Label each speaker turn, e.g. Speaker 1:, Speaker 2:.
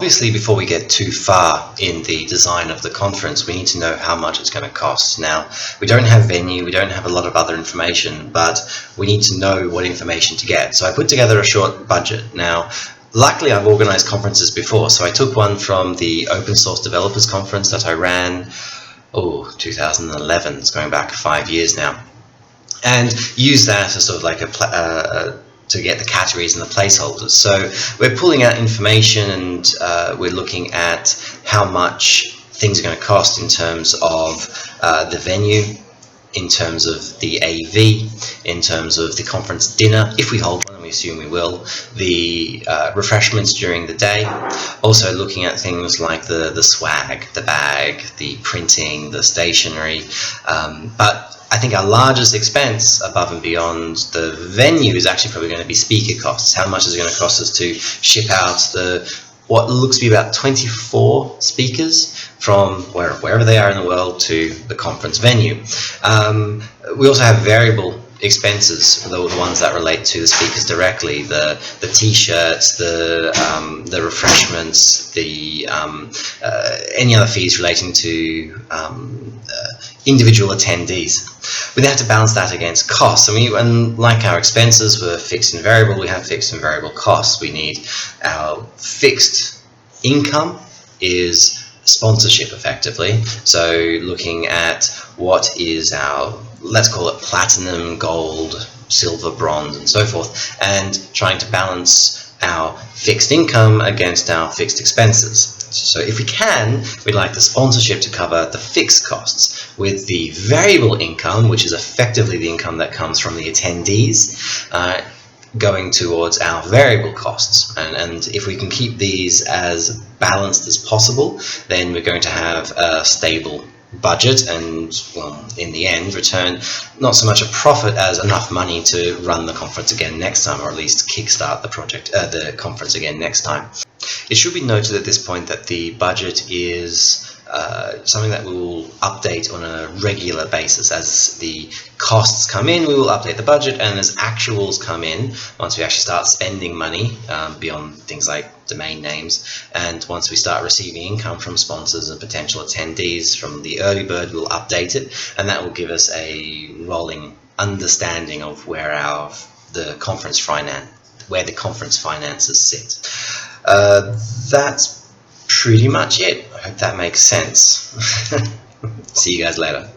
Speaker 1: obviously, before we get too far in the design of the conference, we need to know how much it's going to cost. Now, we don't have venue, we don't have a lot of other information, but we need to know what information to get. So I put together a short budget. Now, luckily, I've organized conferences before, so I took one from the Open Source Developers Conference that I ran, 2011, it's going back 5 years now, and use that as sort of like to get the categories and the placeholders. So we're pulling out information, and we're looking at how much things are going to cost in terms of the venue, in terms of the AV, in terms of the conference dinner, if we hold one, and we assume we will, the refreshments during the day, also looking at things like the swag, the bag, the printing, the stationery, but I think our largest expense above and beyond the venue is actually probably going to be speaker costs. How much is it going to cost us to ship out what looks to be about 24 speakers from wherever they are in the world to the conference venue. We also have variable expenses, the ones that relate to the speakers directly, the t-shirts, the refreshments, the any other fees relating to individual attendees. We then have to balance that against costs. And like our expenses were fixed and variable, we have fixed and variable costs. We need our fixed income is sponsorship, effectively. So looking at what is our, let's call it platinum, gold, silver, bronze, and so forth, and trying to balance our fixed income against our fixed expenses. So if we can, we'd like the sponsorship to cover the fixed costs, with the variable income, which is effectively the income that comes from the attendees, going towards our variable costs. And if we can keep these as balanced as possible, then we're going to have a stable budget and, well, in the end, return not so much a profit as enough money to run the conference again next time, or at least kickstart the conference again next time. It should be noted at this point that the budget is something that we will update on a regular basis. As the costs come in, we will update the budget, and as actuals come in, once we actually start spending money beyond things like domain names, and once we start receiving income from sponsors and potential attendees from the early bird, we'll update it, and that will give us a rolling understanding of where the conference finances sit. That's pretty much it. I hope that makes sense. See you guys later.